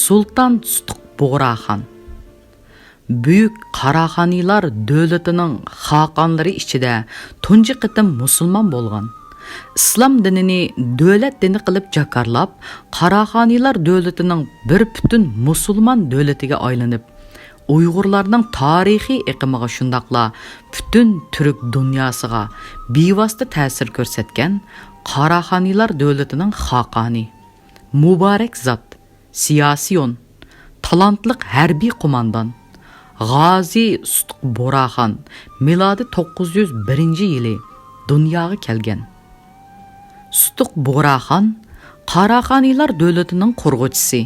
Sultan Sutuq Bug'raxon Büyük Qaraqanilar dövletining xaqonlari ichida tunji qitim musulmon bo'lgan. İslam dinini dövlet dini qilib jakarlab, Qaraqanilar dövletining bir bütün musulmon dövletiga aylanib, Uyg'urlarning tarixiy iqimiga shundaqla bütün Türk dunyosiga bevosita ta'sir ko'rsatgan Qaraqanilar dövletining xaqoni, muborak zot, siyosiyon, talantliq harbiy qo'mondon G'azi Sutuq Bug'raxon milodi 901-yili dunyoga kelgan. Sutuq Bug'raxon Qaraqanilar dövletining qurg'uvchisi,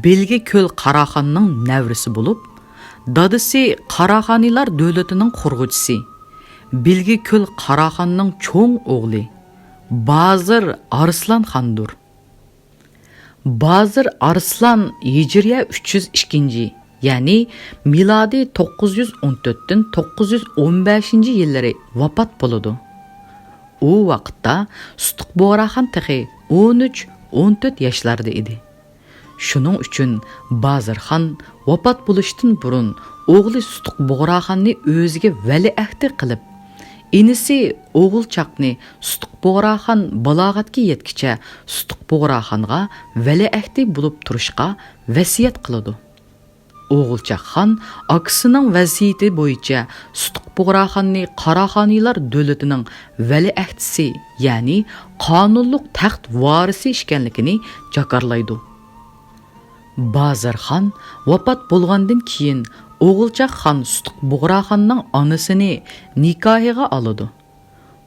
Belgi ko'l Qaraqonning navrisi bo'lib, dadisi Qaraqanilar dövletining qurg'uvchisi, Belgi ko'l Qaraqonning cho'ng o'g'li Bazir Arslan xondir. Bazir Arslan Hijriya 302, ya'ni milodi 914dan 915-yillari vafot bo'ladi. U vaqtda Sutuq Bug'raxon texi 13-14 yoshlarda edi. Shuning uchun Bazirxon vafot bo'lishdan burun o'g'li Sutuq Bug'raxonni o'ziga valiahd qilib, inisi o'g'ilchaqni Sutuq Bug'raxon balog'atga yetkicha Sutuq Bug'raxonga valiahd bo'lib turishga vasiyat qiladi. O'g'ilchaqxon akasining vasiyati bo'yicha Sutuq Bug'raxonni Qaraqanilar dövletining valiahdisi, ya'ni qonunliq taxt varisi ekanligini jakarlaydi. Bazirxon vafot bo'lgandan keyin o'g'ilchaqxon Sutuq Bug'raxonning onasini nikohiga oladi.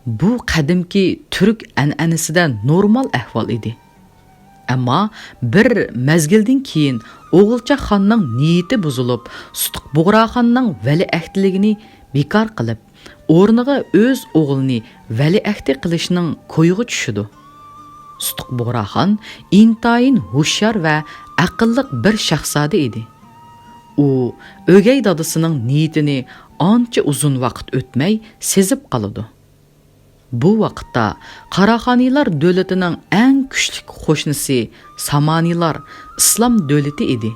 Bu qadimki Türk an'anasida normal ahvol edi. Ammo bir mezgildan keyin o'g'ilchaqxonning niyati buzilib, Sutuq Bug'raxonning valiahdligini bekor qilib, o'rniga o'z o'g'lini valiahd qilishning ko'yiga tushidi. Sutuq Bug'raxon intayin hushyor va aqlli bir shahzoda edi. U o'gay dadasining niyatini ancha uzun vaqt o'tmay sezib qoladi. Bu vaqtda Qaraqanilar dövletining eng kuchli qo'shnisi Samanilar islom dövleti edi.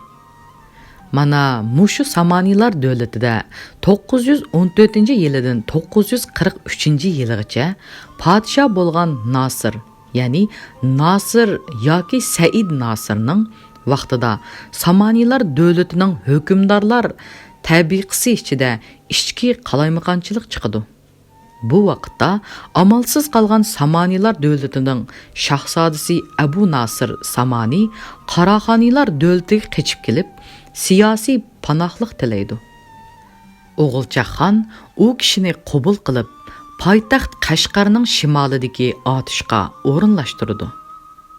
Mana mushu Samanilar dövletida 914-yilidan 943-yilgacha podsho bo'lgan Nasir, ya'ni Nasir yoki Said Nasirning vaqtida Samanilar dövletining hukmdorlar tabiqasi ichida ichki qalaymaqonchilik chiqadi. Bu vaqtda amalsiz qolgan Samanilar dövletining shahzodasi Abu Nasir Samani Qaraqanilar dövletiga qochib kelib, siyosiy panohlik tilaydi. O'g'ilchaqxon u kishini qabul qilib, poytaxt Qashqarning shimolidagi otishqa o'rinlashtirdi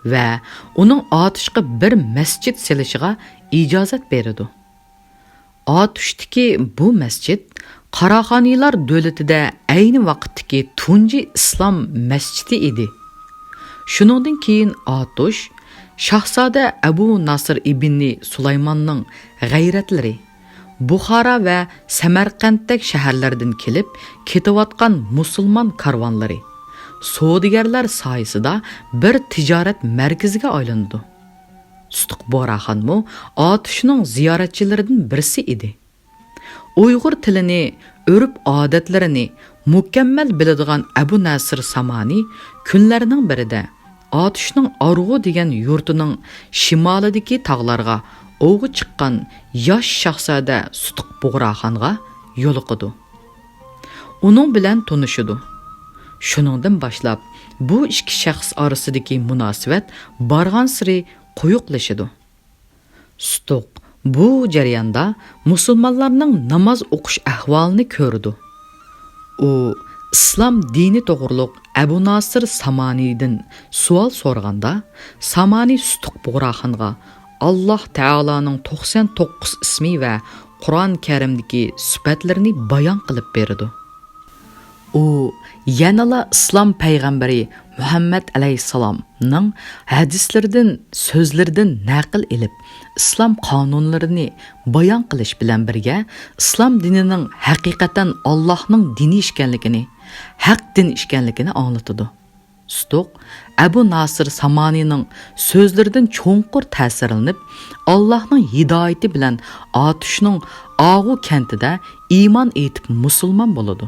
va uning otishga bir masjid silishiga ijozat berdi. Otishdagi bu masjid Qaraqanilar dövletida ayni vaqtdagi tunji islom masjidi edi. Shuningdan keyin otish Shahzoda Abu Nasr ibn Sulaymonning g'ayratlari Buxara va Samarqanddagi shaharlardan kelib ketayotgan musulmon karvonlari savdogarlar soyasida bir tijorat markaziga aylandi. Sutuq Bug'raxonmi otishning ziyoratchilaridan birisi edi. Uyg'ur tilini, urf-odatlarini mukammal biladigan Abu Nasr Samani kunlarning birida Otishning Arg'u degan yurtining shimolidagi tog'larga o'g'i chiqqan yosh shahzoda Sutuq Bug'raxonga yo'liqidi. Uning bilan tanishidi. Shuningdan boshlab bu ikki shaxs orasidagi munosabat borgan sari quyuqlashidi. Sutuq bu jarayonda musulmonlarning namoz o'qish ahvolini ko'rdi. U islom dini to'g'riliq Abu Nasr Samanidan savol so'raganda, Samani Sutuq Bug'raxonga Alloh taoloning 99 ismi va Qur'on Karimdagi sifatlarini bayon qilib berdi. U yanala islom payg'ambari Muhammad alayhissalomning hadislaridan, so'zlaridan naql elib, islom qonunlarini bayon qilish bilan birga islom dinining haqiqatan Allohning dini ekanligini, haq din ekanligini anglatadi. Stuq Abu Nasir Samanining so'zlaridan cho'nqur ta'sirlanib, Allohning hidoyati bilan Atushning Ag'u kentida iymon etib musulmon bo'ladi.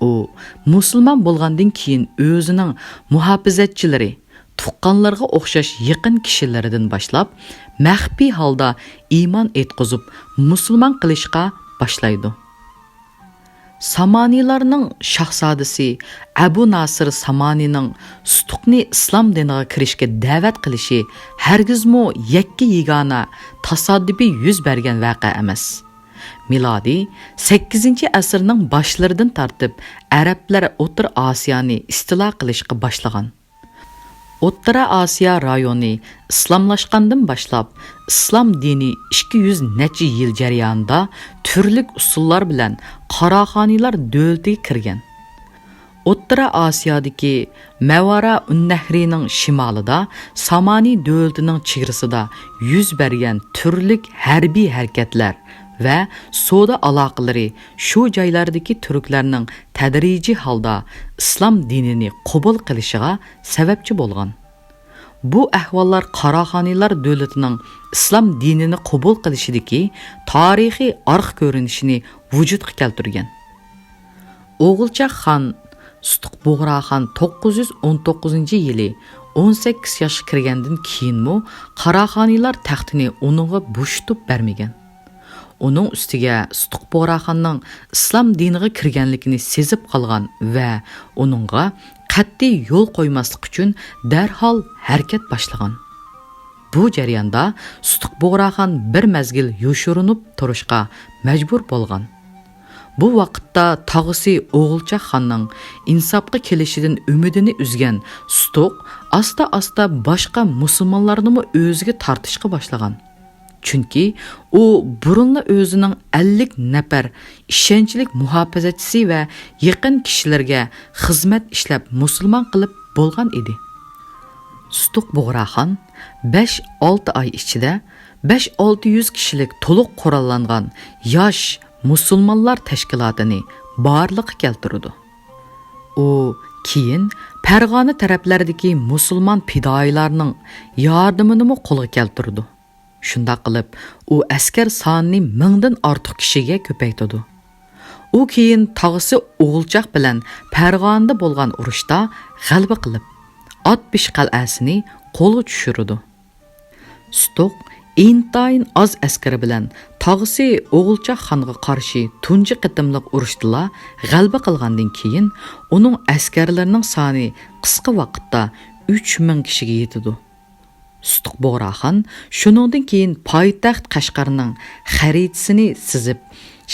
U musulmon bo'lgandan keyin o'zining muhofizatchilari, tuqqanlarga o'xshash yaqin kishilaridan boshlab maxfiy holda iymon etqizib musulmon qilishga boshlaydi. Samanilarning shahzodasi Abu Nasir Samanining Stuqni islom diniga kirishga da'vat qilishi hargizmo yakka yegona tasoddifiy yuz bergan voqea emas. Milodiy 8-asrning boshlaridan tortib arablar O'rta Osiyoni istilo qilishga boshlagan. O'rta Osiyo rayoni islomlashgandan boshlab islom dini 200 necha yil jarayonida turli usullar bilan Qaraxoniylar davlatiga kirgan. O'rta Osiyodagi Mavara Unnahrining shimolida Samani davlatining chegarasida yuz bergan turli harbiy harakatlar va savdo aloqalari shu joylardagi turklarning tadrijiy holda islom dinini qabul qilishiga sababchi bo'lgan. Bu ahvollar Qaraxoniylar davlatining islom dinini qabul qilishidagi tarixiy arx ko'rinishini vujudga keltirgan. O'g'ilchaq xon Stuq Bug'raxon 919-yili 18 yoshga kirgandan keyinmi Qaraxoniylar taxtini uningga bo'shatib bermagan. Uning ustiga Stuq Bug'raxonning islom diniga kirganligini sezib qolgan va uningga qat'iy yo'l qo'ymaslik uchun darhol harakat boshlagan. Bu jarayonda Stuq Bug'raxon bir mazgil yoshirinib turishga majbur bo'lgan. Bu vaqtda tog'isi O'g'ilchaq xonning insofga kelishidan umidini uzgan Stuq asta-asta boshqa musulmonlarni o'ziga tortishga boshlagan. Chunki u burunla o'zining 50 nafar ishonchlik muhofazatchisi va yaqin kishilarga xizmat ishlab musulmon qilib bo'lgan edi. Stuq Bug'raxon 5-6 oy ichida 5-600 kishilik to'liq qurollangan yosh musulmonlar tashkilotini barliqqa keltirdi. U keyin Farg'ona taraflaridagi musulmon fidoyilarning yordamini qo'lga keltirdi. Shunda qilib, u askar sonini 1000 dan ortiq kishiga ko'paytirdi. U keyin tog'isi O'g'ilchaq bilan Farg'onada bo'lgan urushda g'alaba qilib, Otbish qal'asini qo'lga tushirdi. Stuq intayin oz askari bilan tog'isi O'g'ilchaq xonga qarshi tunji qitimliq urushda g'alaba qilgandan keyin uning askarlarining soni qisqa vaqtda 3000 kishiga yetdi. Stuq Bug'raxon shuningdan keyin poytaxt Qashqarning xaritasini sizib,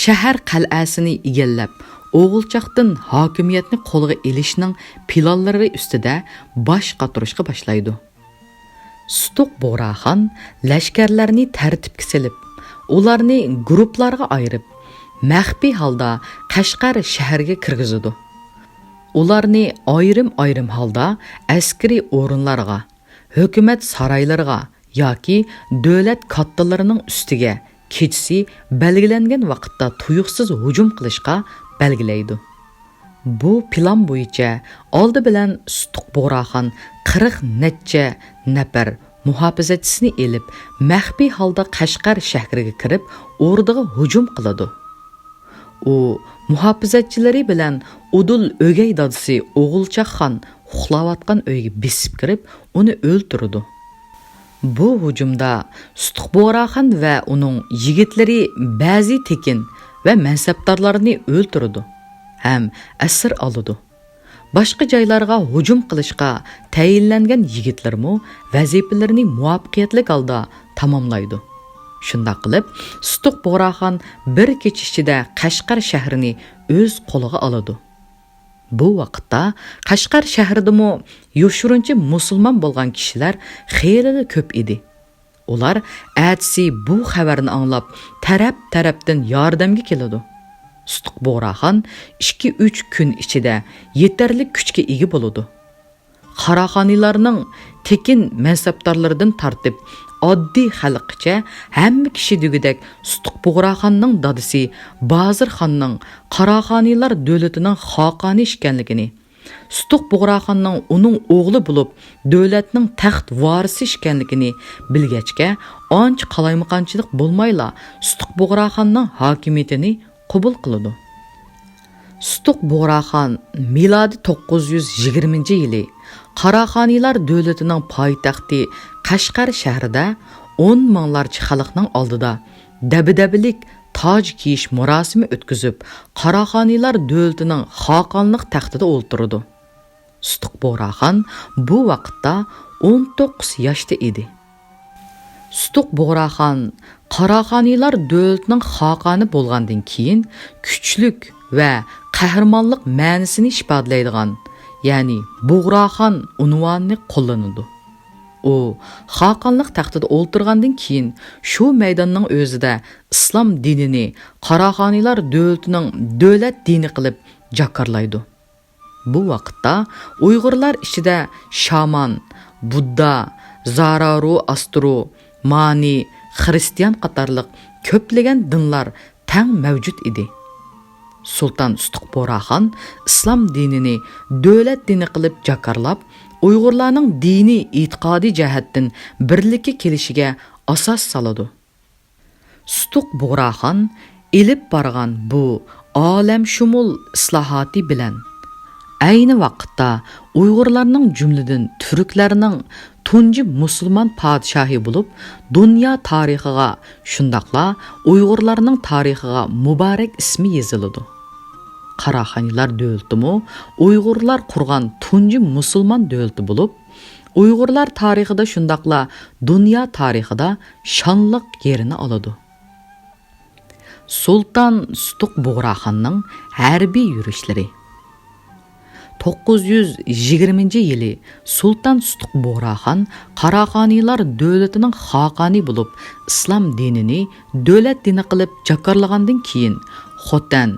shahar qal'asini egallab, O'g'ilchaqdan hokimiyatni qo'lga olishning planlari ustida bosh qotirishga boshlaydi. Stuq Bug'raxon lashkarlarni tartibga solib, ularni guruhlarga ayirib, maxfiy holda Qashqar shahriga kirgizdi. Ularni ayrim-ayrim holda askariy o'rinlarga, hukumat saroylariga yoki davlat kattalarining ustiga kechasi belgilangan vaqtda tuyuqsiz hujum qilishga belgilaydi. Bu plan bo'yicha oldi bilan Stuq Bug'raxon 40 necha nafar muhofizatchisini elib, maxfiy holda Qashqar shahriga kirib, o'rniga hujum qiladi. U muhofizatchilari bilan Udul o'gay dadisi O'g'ilchaq xon uxlayotgan uyga besib kirib, uni o'ldirdi. Bu hujumda Stuq Bug'raxon va uning yigitlari ba'zi tekin va mansabdorlarni o'ldirdi, ham asir oldi. Boshqa joylarga hujum qilishga tayinlangan yigitlarmi vazifalarini muvaffaqiyatli holda tamomlaydi. Shunda qilib, Stuq Bug'raxon bir kecha ichida Qashqar shahrini o'z qo'liga oladi. Bu vaqtda Qashqar shahridami yoshirincha musulmon bo'lgan kishilar xeyli ko'p edi. Ular atsi bu xabarni anglab, taraf-tarafdan yordamga keladi. Stuq Bug'raxon 2-3 kun ichida yetarli kuchga ega bo'ladi. Qaraxoniylarning tekin mansabdorlaridan tortib, oddiy xalqcha hamma kishi degidek Stuq Bug'raxonning dadisi Bozir xonning Qaraxoniylar davlatining xoqoni ekanligini, Sutuq Bug'raxonning uning o'g'li bo'lib, davlatning taxt varisi ekanligini bilgachga, ancha qalaymaqonchilik bo'lmayla Sutuq Bug'raxonning hokimiyatini qabul qiladi. Sutuq Bug'raxon milodi 920-yili Qaraxoniylar davlatining poytaxti Qashqar shahrida 10 minglarcha xalqning oldida dabdabalik toj kiyish murosimi o'tkazib, Qaraxoniylar davlatining xoqonlik taxtida o'ltirdi. Sutuq Bug'raxon bu vaqtda 19 yoshda edi. Sutuq Bug'raxon Qaraxoniylar davlatining xoqoni bo'lgandan keyin kuchlik va qahramonlik ma'nosini ifodalaydigan, ya'ni Bug'raxon unvonini qo'llanadi. U xoqonlik taxtida o'ltirgandan keyin shu maydonning o'zida islom dinini Qaraxoniylar davlatining davlat dini qilib jakarlaydi. Bu vaqtda Uyg'urlar ichida shaman, Budda, Zoroastro, Mani, Xristian qatorliq ko'plagan dinlar tang mavjud edi. Sultan Sutuq Bug'raxon islom dinini davlat dini qilib jakarlab, Uyg'urlarning dini e'tiqodiy jihatdan birlikka kelishiga asos soladi. Sutuq Bug'raxon elib borgan bu olamshumul islohoti bilan ayni vaqtda Uyg'urlarning jumladan turklarning tunji musulmon podshohi bo'lib, dunyo tarixiga, shundaqla Uyg'urlarning tarixiga muborak ismi yoziladi. Qaraxoniylar davlatimi Uyg'urlar qurgan tunji musulmon davlati bo'lib, Uyg'urlar tarixida shundaqla dunyo tarixida shonliq yerini oladi. Sultan Sutuq Bug'raxonning harbiy yurishlari 920-yili Sultan Sutuq Bug'raxon Qaraxoniylar davlatining xoqoni bo'lib, islom dinini davlat dini qilib jakarlagandan keyin Xotan,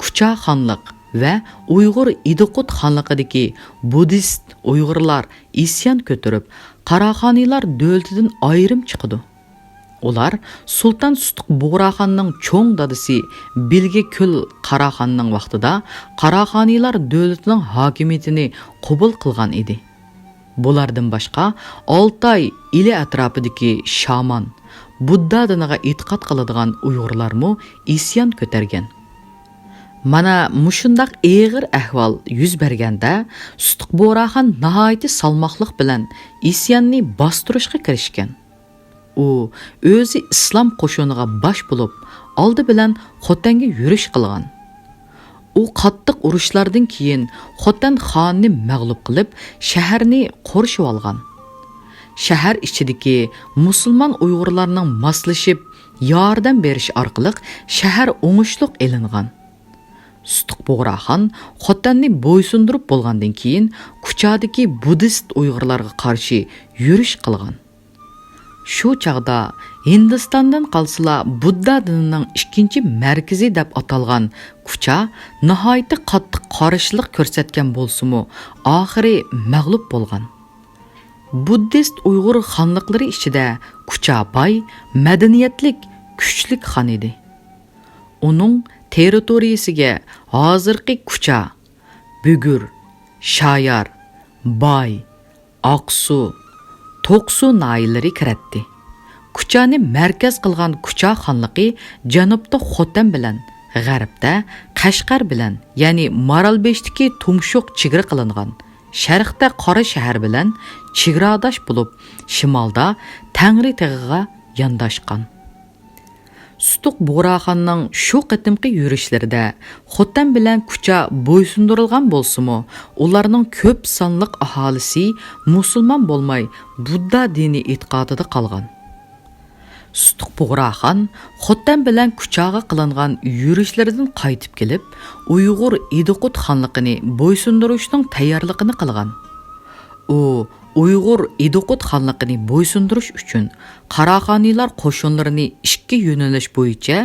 Kucha xonliq va Uyg'ur Idiqut xonliqidagi buddist Uyg'urlar isyon ko'tarib, Qaraxoniylar davlatidan ayrim chiqdi. Ular Sultan Sutuq Bug'raxonning cho'ng dadasi Bilge Kul Qaraxonning vaqtida Qaraxoniylar davlatining hokimiyatini qabul qilgan edi. Bulardan boshqa Oltay ili atrofidagi shaman, Budda diniga e'tiqod qiladigan Uyg'urlarmi isyon ko'targan. Mana mushundaq eg'ir ahvol yuz berganda Sutuq Bug'raxon nihoyat salmoqliq bilan isyonni bostirishga kirishgan. U o'zi islom qo'shiniga bosh bo'lib, oldi bilan Xotanga yurish qilgan. U qattiq urushlardan keyin Xotan xonni mag'lub qilib, shaharni qo'rshib olgan. Shahar ichidagi musulmon Uyg'urlarning moslashib, yordam berish orqali shahar o'ngishliq elingan. Sutuq Bug'raxon Xotanni bo'ysundirib bo'lgandan keyin Kuchadagi buddist Uyg'urlarga qarshi yurish qilgan. Shu chaqda Hindistondan qalsila Budda dinining ikkinchi markazi deb atalgan Kucha nihoyat qattiq qarshilik ko'rsatgan bo'lsa-mu, oxiri mag'lub bo'lgan. Buddist Uyg'ur xonliqlari ichida Kucha boy, madaniyatlik, kuchlik xon edi. Uning territoriyasiga hozirgi Kucha, Bugur, Shayar, Bay, Aqsu, Toqsu nailleri kiratdi. Kuchani markaz qilgan Kucha xonligi janubda Xotan bilan, g'arbda Qashqar bilan, ya'ni Maralbeshdagi tumshuq chegara qilingan, sharqda Qora shahar bilan chegaradosh bo'lib, shimolda Tangri tog'iga yondashgan. Sutuq Bug'raxonning shu qitimqi yurishlarida Xotan bilan Kucha bo'ysundirilgan bo'lsa-mu, ularning ko'p sonliq aholisi musulmon bo'lmay Budda dini e'tiqodida qolgan. Sutuq Bug'raxon Xotan bilan Kuchaga qilingan yurishlaridan qaytib kelib, Uyg'ur Idiqut xonligini bo'ysundirishning tayyorligini qilgan. U Uyg'ur Idiqut xonligini bo'ysundirish uchun Qaraxoniylar qo'shinlarini ikki yo'nalish bo'yicha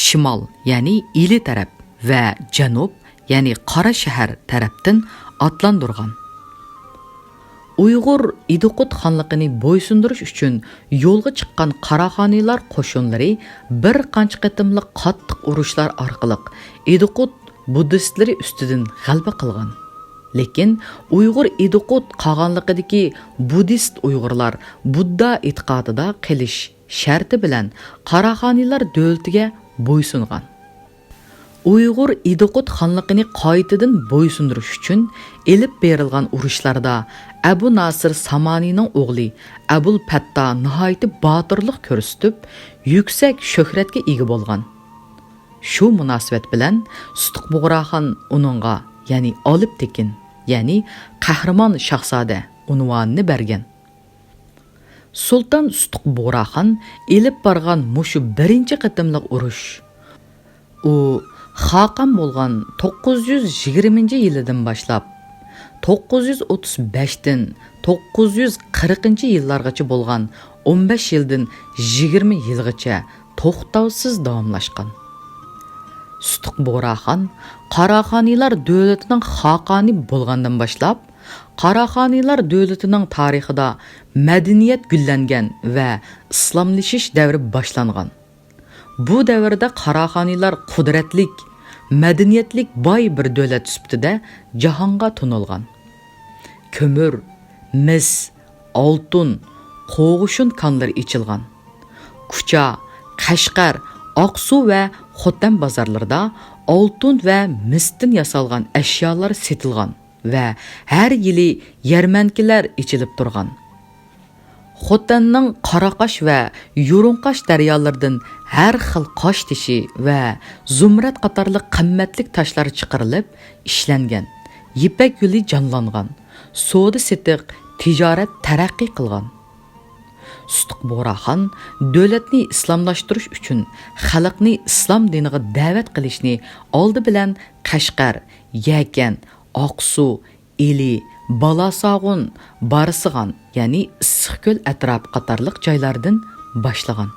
shimol, ya'ni Ili taraf va janub, ya'ni Qora shahar tarafdan otlantirgan. Uyg'ur Idiqut xonligini bo'ysundirish uchun yo'lga chiqqan Qaraxoniylar qo'shinlari bir qancha qatimliq qattiq urushlar orqali Idiqut buddistlari ustidan g'alaba qilgan. Lekin Uyg'ur idiqut qolganligidagi buddist Uyg'urlar Budda e'tiqodida qilish sharti bilan Qaraxoniylar davlatiga bo'ysungan. Uyg'ur idiqut xonligini qaytadan bo'ysundirish uchun elib berilgan urushlarda Abu Nasir Samoniyning o'g'li Abul Fatta nihoyat botirlik ko'rsatib, yuksak shuhratga ega bo'lgan. Shu munosabat bilan Sutuq Bug'raxon uningga, ya'ni Olib Tekin, ya'ni qahramon shahzoda unvonini bergan. Sultan Sutuq Bug'raxon elib borgan mushu birinchi qitimliq urush. U Xaqan bo'lgan 920-yilidan boshlab 935dan 940 yillargacha bo'lgan 15 yildan 20 yilgacha to'xtovsiz davomlashgan. Sutuq Bug'raxon Qaraxoniylar davlatining xaqoni bo'lgandan boshlab Qaraxoniylar davlatining tarixida madaniyat gullangan va islomlashish davri boshlangan. Bu davrda Qaraxoniylar qudratlik, madaniyatlik boy bir davlat sifatida jahonga tunilgan. Ko'mir, mis, oltin, qo'g'ishun konlari ichilgan. Kucha, Qashqar, Oqsuv va Xotan bozorlarida oltin va misdan yasalgan ashyolar setilgan va har yili yarmankalar ichilib turgan. Xotanning Qaraqosh va Yurunqosh daryolaridan har xil qosh tishi va zumrad qatorli qimmatli toshlar chiqarilib, ishlangan. Yipak yo'li jonlangan. Savdo-setiq, tijorat taraqqiy qilgan. Sutuq Bug'raxon davlatni islomlashtirish uchun xalqni islom diniga da'vat qilishni oldi bilan Qashqar, Yakan, Oqsuv, Eli, Balasog'un, Barsig'on, ya'ni Issiqko'l atrof qatorliq joylardan boshlagan.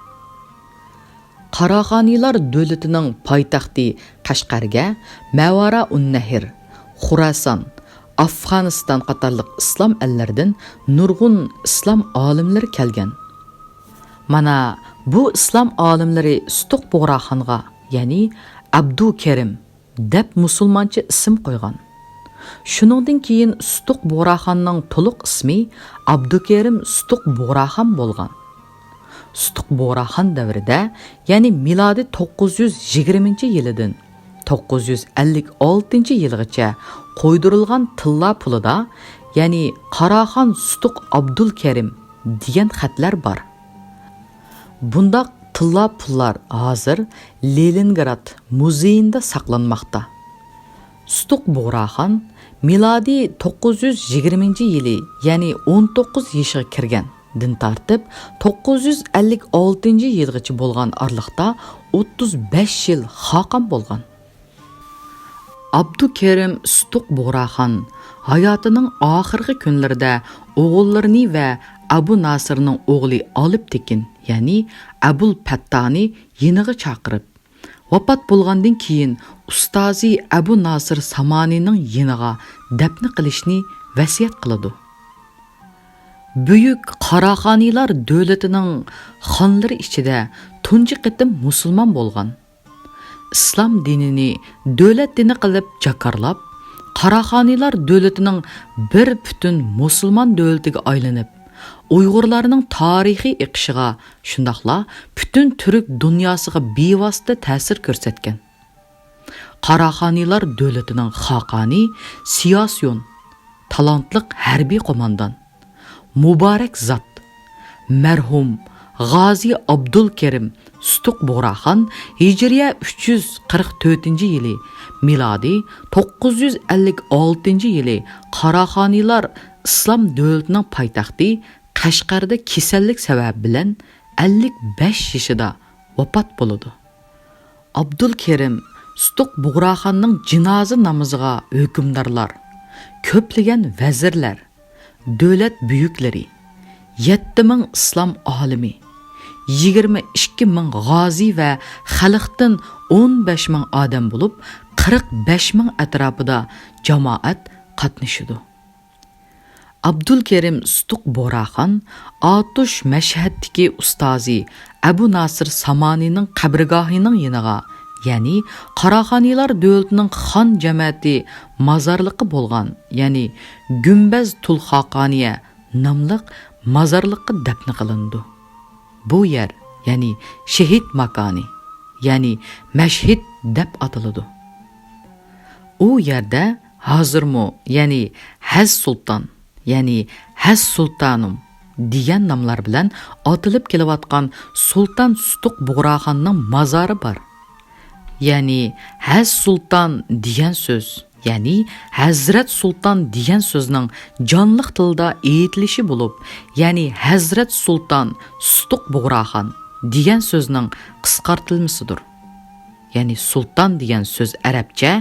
Qaraxoniylar davlatining poytaxti Qashqarga Mavara un-Nahr, Xurason, Afg'oniston qatorliq islom ellaridan nurg'un islom olimlari kelgan. Mana bu islom olimlari Sutuq Bug'raxonga, ya'ni Abdu Kerim deb musulmoncha ism qo'ygan. Shuningdan keyin Sutuq Bug'raxonning to'liq ismi Abdukerim Sutuq Bug'raxon bo'lgan. Sutuq Bug'raxon davrida, ya'ni milodiy 920-yilidan 956-yilgacha qo'ydirilgan tilla pulida, ya'ni Qaraxon Sutuq Abdul Kerim degan xatlar bor. Bundaq tilla pullar hozir Leningrad muzeyida saqlanmoqda. Sutuq Bug'raxon milodiy 920-yili, ya'ni 19 yoshiga kirgan din tartib 956-yilgacha bo'lgan araliqda 35 yil xoqon bo'lgan. Abdukerim Sutuq Bug'raxon hayotining oxirgi kunlarida o'g'illarini va Abu Nasirning o'g'li Olib Tekin, ya'ni Abul Fattani yeniga chaqirib, vafot bo'lgandan keyin ustozi Abu Nasir Samoniyning yeniga dafn qilishni vasiyat qiladi. Buyuk Qaraxoniylar davlatining xonlari ichida tunji qitim musulmon bo'lgan. Islom dinini davlat dini qilib jakarlab, Qaraxoniylar davlatining bir butun musulmon davlatiga aylanib, Uyg'urlarning tarixiy iqishiga, shundaqla butun turk dunyosiga bevosita ta'sir ko'rsatgan. Qaraxoniylar davlatining xaqoni siyosiyon, talantliq harbiy qo'mondan Muborak zot, marhum G'ozi Abdul Kerim Sutuq Bug'raxon Hijriya 344-yili, milodiy 956-yili Qaraxoniylar islom davlatining poytaxti Qashqarda kasallik sababi bilan 55 yoshida vafot bo'ladi. Abdul Kerim Sutuq Bug'raxonning jinoza namoziga hukmdorlar, ko'plagan vazirlar, davlat buyuklari, 7000 islom olimi, 22000 g'ozi va xalqdan 15000 odam bo'lib, 45000 atrofida jamoat qatnashadi. Abdul Kerim Sutuq Bug'raxon Atush Mashhaddagi ustozi Abu Nasir Samoniyning qabrgohining yoniga ya'ni Qarahanilar dövlətinin xan cəmiyyəti mazarlıqı bolğan, ya'ni Gümbaz Tul Xaqaniya namlıq mazarlıqqa dəfn qılındı. Bu yer, ya'ni şehit makani, ya'ni Məşhid deb atılıdı. O yerdə hazırmı, ya'ni Həz Sultan, ya'ni Həz Sultanım degan namlar bilan atılıb kelayotgan Sultan Sutuq Bug'raxonning mazori bor. Ya'ni Həz Sultan degan so'z, ya'ni Hazrat Sultan degan so'zning jonliq tilda aytilishi bo'lib, ya'ni Hazrat Sultan Sutuq Bug'raxon degan so'zning qisqartirilmasidir. Ya'ni sultan degan so'z arabcha,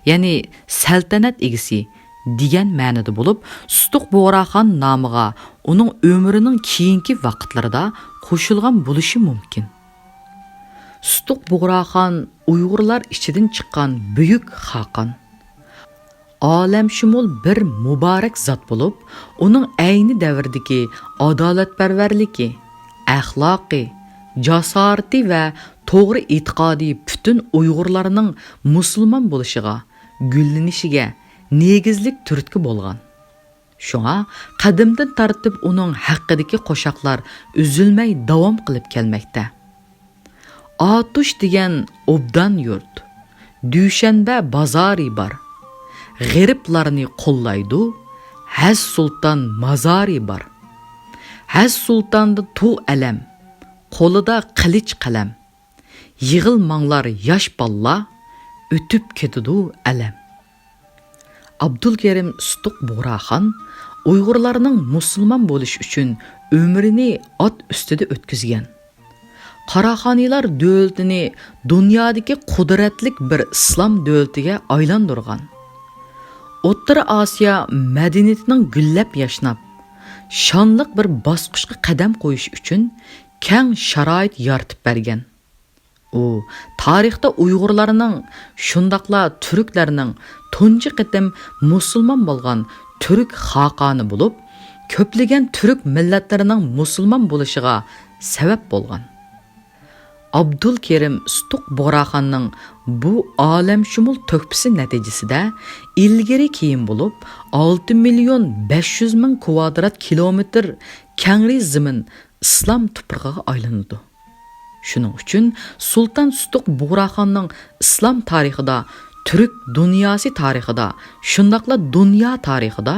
ya'ni saltanat egisi degan ma'noda bo'lib, Sutuq Bug'raxon nomiga uning umrining keyingi vaqtlarida qo'shilgan bo'lishi mumkin. Sutuq Bug'raxon Uyg'urlar ichidan chiqqan buyuk xaqon. Olamshumul bir muborak zot bo'lib, uning ayni davrdagi adolatparvarligi, axloqi, jasorati va to'g'ri e'tiqodi butun Uyg'urlarning musulmon bo'lishiga, gullanishiga negizlik turtki bo'lgan. Shunga qadimdan tartib uning haqidagi qo'shoqlar uzilmay davom qilib kelmoqda. Atush degan obdan yurt, Dushanba bozori bor. G'ariblarni qo'llaydi, Həz Sultan mazori bor. Həz Sultanda tu alam, qo'lida qilich qalam. Yig'ilmanglar yosh balla, o'tib ketidi alam. Abdulkerim Sutuq Bug'raxon Uyg'urlarning musulmon bo'lish uchun umrini ot ustida o'tkazgan. Qarahanilar dövlətini dunyodagi qudratli bir islom dövlətiga aylantirgan. O'rta Osiyo madaniyatining gullab yashnab, shonliq bir bosqichga qadam qo'yish uchun keng sharoit yaratib bergan. U tarixda Uyg'urlarning, shundaqla turklarning tunji qitim musulmon bo'lgan turk xaqoni bo'lib, ko'plagan turk millatlarining musulmon bo'lishiga sabab bo'lgan. Abdulkerim Sutuq Bug'raxonning bu olamshumul to'kpisi natijasida ilgari keyin bo'lib 6.500.000 kvadrat kilometr kengri zamin islom tuprog'iga aylanadi. Shuning uchun Sultan Sutuq Bug'raxonning islom tarixida, turk dunyosi tarixida, shundaqla dunyo tarixida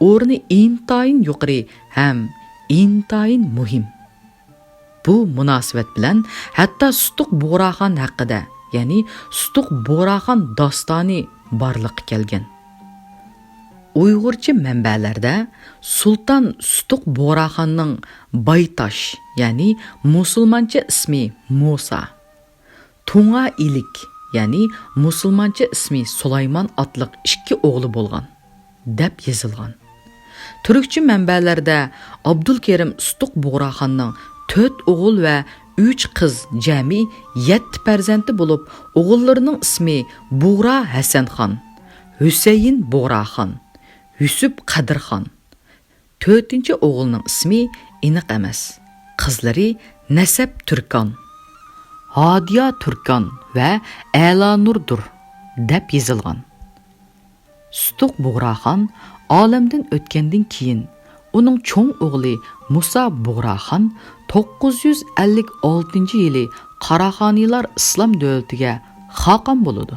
o'rni intayin yuqori ham intayin muhim. Bu munosabat bilan hatto Sutuq Bug'raxon haqida, ya'ni Sutuq Bug'raxon dostoni borliqqa kelgan. Uyg'urcha manbalarda Sultan Sutuq Bug'raxonning Baytash, ya'ni musulmoncha ismi Musa, Tunga Ilik, ya'ni musulmoncha ismi Sulaymon otliq ikki o'g'li bo'lgan deb yozilgan. Turkcha manbalarda Abdulkerim Sutuq Bug'raxonning 4 o'g'il va 3 qiz jami 7 farzandi bo'lib, o'g'illarining ismi Bug'ra Hasanxon, Husayn Bug'raxon, Yusuf Qadirxon. 4-chi o'g'ilning ismi aniq emas. Qizlari Nasab Turkon, Hodiya Turkon va Alanurdur deb yozilgan. Sutuq Bug'raxon olamdan o'tgandan keyin uning cho'ng o'g'li Musa Bug'raxon 956-yili Qarahanilar islom davlatiga xaqon bo'ladi.